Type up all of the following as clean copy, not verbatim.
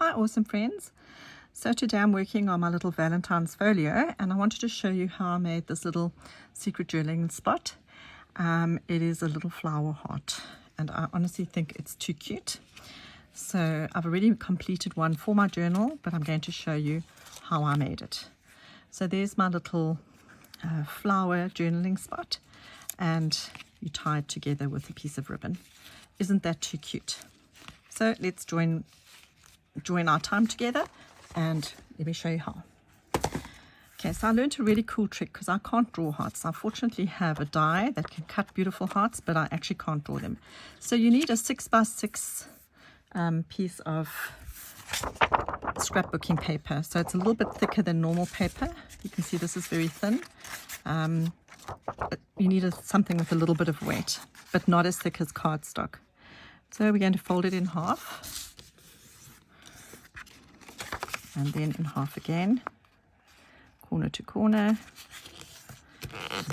Hi awesome friends. So today I'm working on my little Valentine's folio, and I wanted to show you how I made this little secret journaling spot. It is a little flower heart, and I honestly think it's too cute. So I've already completed one for my journal, but I'm going to show you how I made it. So there's my little flower journaling spot, and you tie it together with a piece of ribbon. Isn't that too cute? So let's join our time together, and let me show you how. Okay, so I learned a really cool trick because I can't draw hearts. I fortunately have a die that can cut beautiful hearts, but I actually can't draw them. So you need a 6x6 piece of scrapbooking paper. So it's a little bit thicker than normal paper. You can see this is very thin. You need something with a little bit of weight, but not as thick as cardstock. So we're going to fold it in half, and then in half again, corner to corner,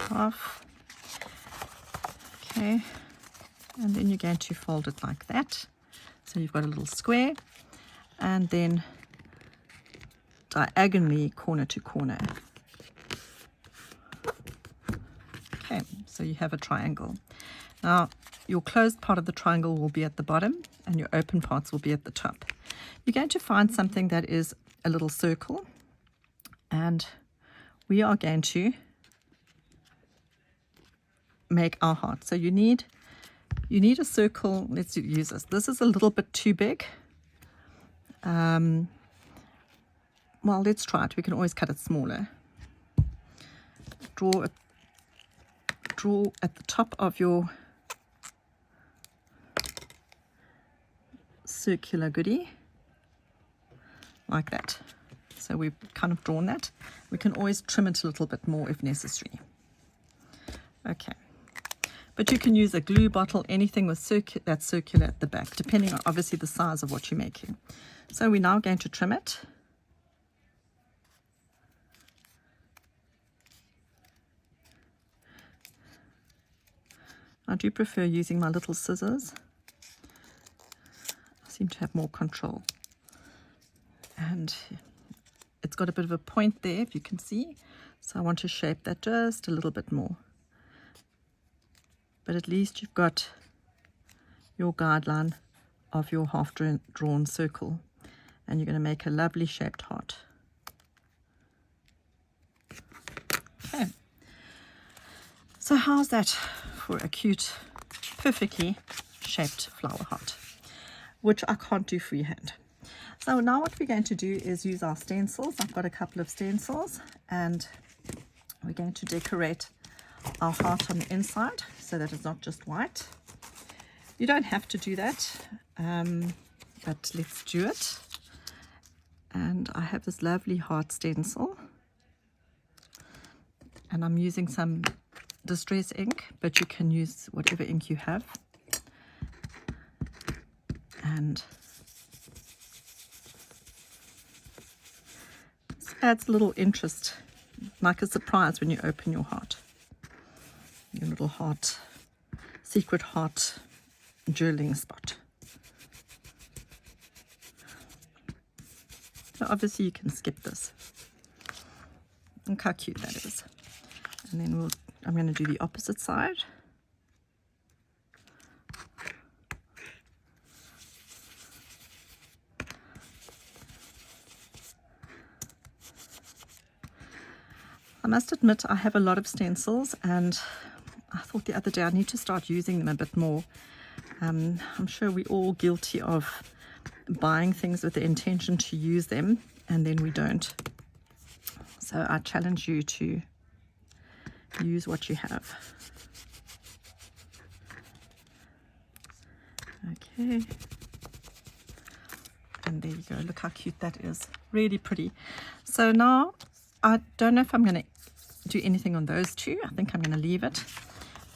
half. Okay, and then you're going to fold it like that. So you've got a little square, and then diagonally corner to corner. Okay, so you have a triangle. Now your closed part of the triangle will be at the bottom, and your open parts will be at the top. You're going to find something that is a little circle, and we are going to make our heart. So you need a circle. Let's use this. This is a little bit too big. Well, let's try it. We can always cut it smaller. Draw at the top of your circular goodie like that. So we've kind of drawn that. We can always trim it a little bit more if necessary. Okay, but you can use a glue bottle, anything with that's circular at the back, depending on obviously the size of what you're making. So we're now going to trim it. I do prefer using my little scissors. I seem to have more control. And it's got a bit of a point there, if you can see. So I want to shape that just a little bit more. But at least you've got your guideline of your half drawn circle. And you're going to make a lovely shaped heart. Okay. So how's that for a cute, perfectly shaped flower heart, which I can't do freehand. So now what we're going to do is use our stencils. I've got a couple of stencils, and we're going to decorate our heart on the inside so that it's not just white. You don't have to do that, but let's do it. And I have this lovely heart stencil, and I'm using some distress ink, but you can use whatever ink you have. And this adds a little interest, like a surprise when you open your heart, your little heart, secret heart journaling spot. So obviously you can skip this. Look how cute that is. And then I'm going to do the opposite side. I must admit I have a lot of stencils, and I thought the other day I need to start using them a bit more. I'm sure we're all guilty of buying things with the intention to use them, and then we don't. So I challenge you to use what you have. Okay. And there you go. Look how cute that is. Really pretty. So now I don't know if I'm going to do anything on those two. I think I'm going to leave it.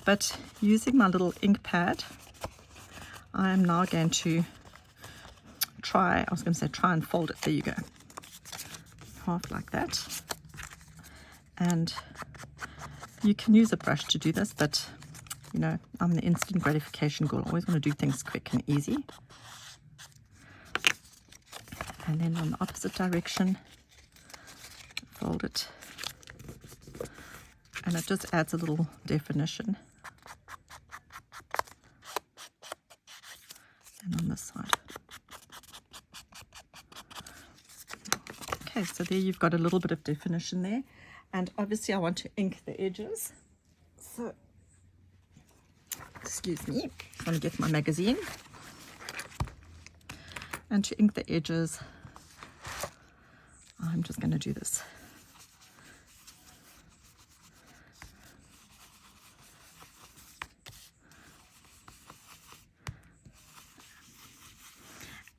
But using my little ink pad, I am now going to try and fold it. There you go. Half like that. And you can use a brush to do this, but you know, I'm the instant gratification girl. I always want to do things quick and easy. And then on the opposite direction, fold it. And it just adds a little definition. And on this side. Okay, so there you've got a little bit of definition there. And obviously I want to ink the edges. So, excuse me, I'm going to get my magazine. And to ink the edges, I'm just going to do this.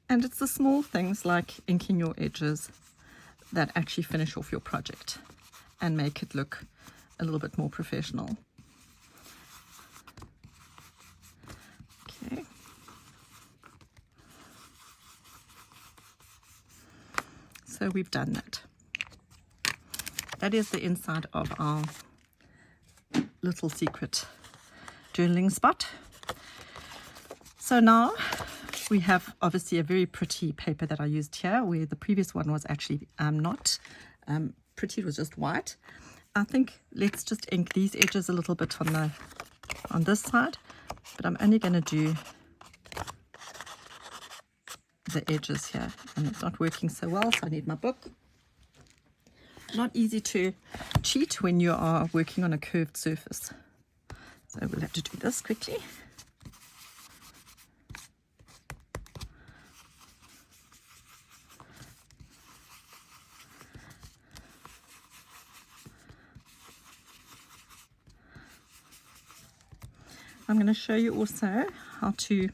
And it's the small things like inking your edges that actually finish off your project and make it look a little bit more professional. Okay. So we've done that. That is the inside of our little secret journaling spot. So now we have obviously a very pretty paper that I used here, where the previous one was actually not pretty, it was just white. I think let's just ink these edges a little bit on this side, but I'm only going to do the edges here, and it's not working so well, so I need my book. Not easy to cheat when you are working on a curved surface, so we'll have to do this quickly. I'm going to show you also how to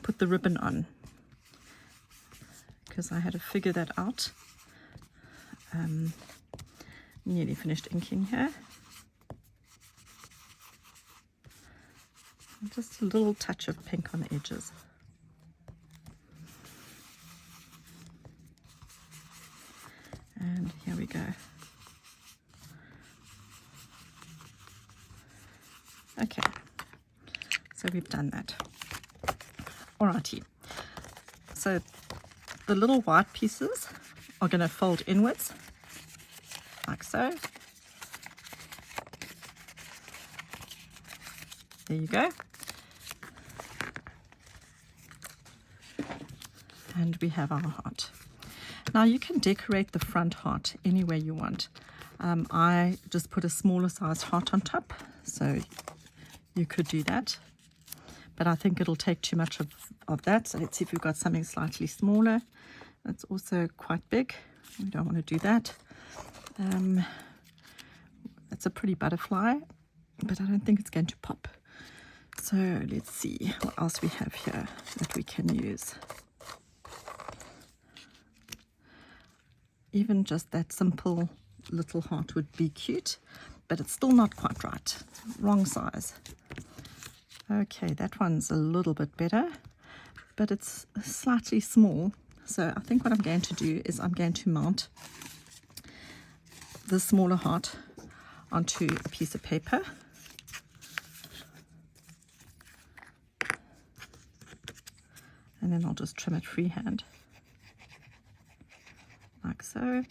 put the ribbon on, because I had to figure that out. Nearly finished inking here. Just a little touch of pink on the edges. And here we go. Okay. So we've done that. Alrighty. So the little white pieces are going to fold inwards, like so. There you go. And we have our heart. Now you can decorate the front heart any way you want. I just put a smaller size heart on top, so you could do that. But I think it'll take too much of that. So let's see if we've got something slightly smaller. That's also quite big. We don't want to do that. That's a pretty butterfly, but I don't think it's going to pop. So let's see what else we have here that we can use. Even just that simple little heart would be cute, but it's still not quite right. Wrong size. Okay, that one's a little bit better, but it's slightly small. So I think what I'm going to do is I'm going to mount the smaller heart onto a piece of paper. And then I'll just trim it freehand, like so.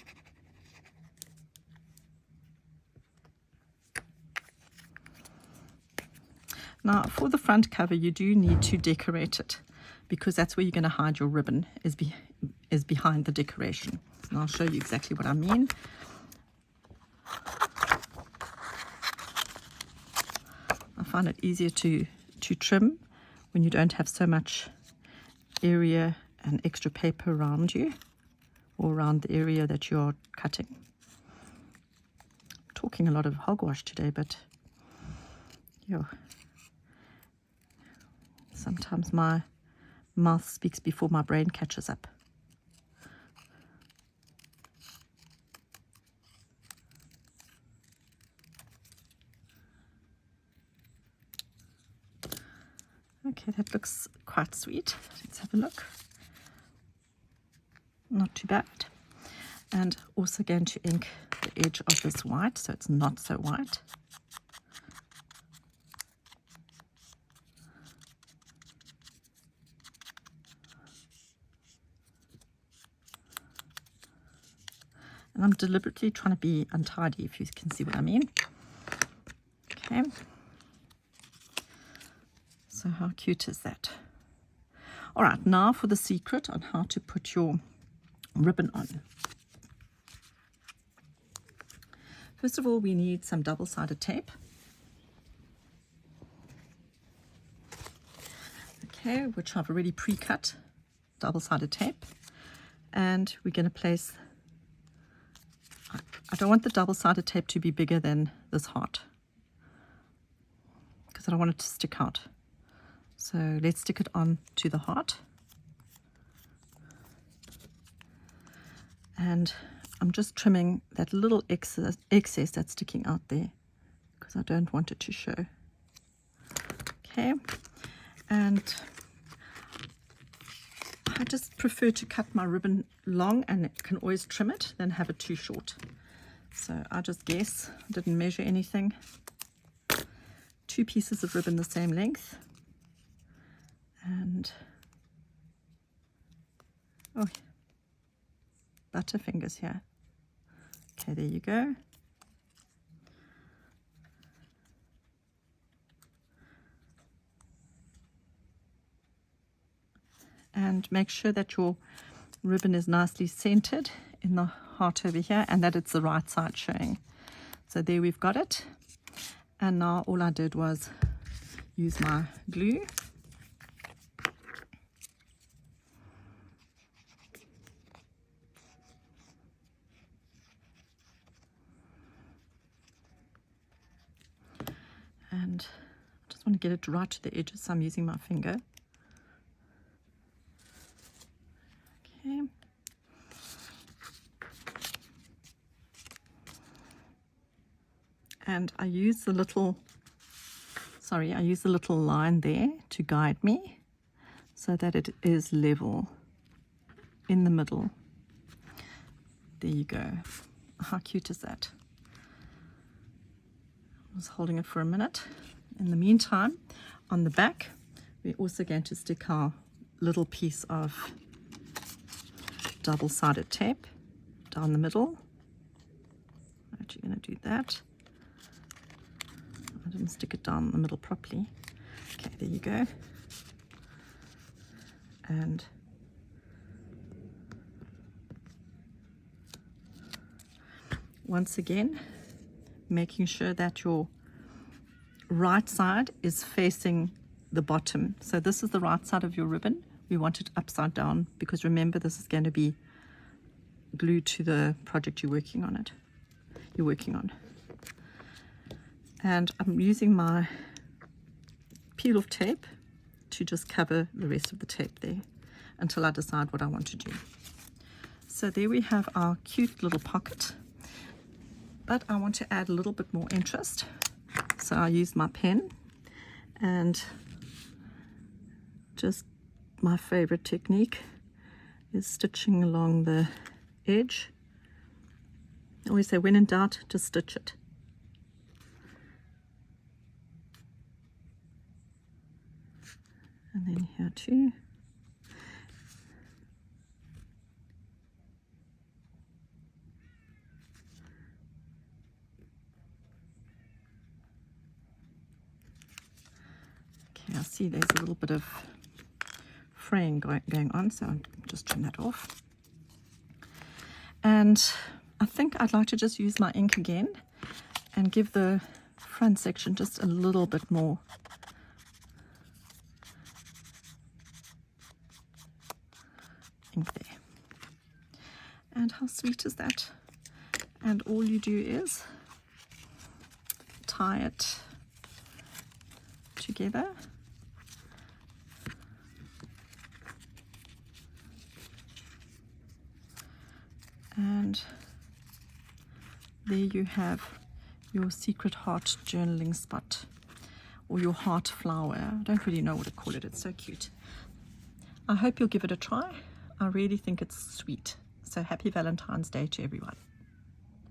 Now for the front cover you do need to decorate it, because that's where you're going to hide your ribbon, is behind the decoration. And I'll show you exactly what I mean. I find it easier to trim when you don't have so much area and extra paper around you, or around the area that you're cutting. I'm talking a lot of hogwash today, but yeah. Sometimes my mouth speaks before my brain catches up. Okay, that looks quite sweet. Let's have a look. Not too bad. And also going to ink the edge of this white so it's not so white. And I'm deliberately trying to be untidy, if you can see what I mean. Okay. So how cute is that? All right, now for the secret on how to put your ribbon on. First of all, we need some double-sided tape. Okay, which I've already pre-cut, double-sided tape. And we're going to place, I don't want the double-sided tape to be bigger than this heart, because I don't want it to stick out. So let's stick it on to the heart. And I'm just trimming that little excess that's sticking out there, because I don't want it to show. Okay, and I just prefer to cut my ribbon long, and it can always trim it than have it too short. So I just guess, I didn't measure anything. 2 pieces of ribbon the same length. And oh, butterfingers here. Okay, there you go. And make sure that your ribbon is nicely centered in the heart over here, and that it's the right side showing. So there we've got it. And now all I did was use my glue. And I just want to get it right to the edges, so I'm using my finger. Okay. And I use the little line there to guide me so that it is level in the middle. There you go. How cute is that? I was holding it for a minute. In the meantime, on the back, we're also going to stick our little piece of double-sided tape down the middle. I'm actually going to do that. I didn't stick it down the middle properly. Okay, there you go. And once again, making sure that your right side is facing the bottom. So this is the right side of your ribbon. We want it upside down, because remember, this is going to be glued to the project you're working on. And I'm using my peel-off tape to just cover the rest of the tape there until I decide what I want to do. So there we have our cute little pocket. But I want to add a little bit more interest. So I use my pen, and just my favorite technique is stitching along the edge. I always say, when in doubt, just stitch it. And then here too. Okay, I see there's a little bit of fraying going on, so I'll just trim that off. And I think I'd like to just use my ink again and give the front section just a little bit more ink there. And how sweet is that? And all you do is tie it together. And there you have your secret heart journaling spot, or your heart flower. I don't really know what to call it. It's so cute. I hope you'll give it a try. I really think it's sweet. So happy Valentine's Day to everyone.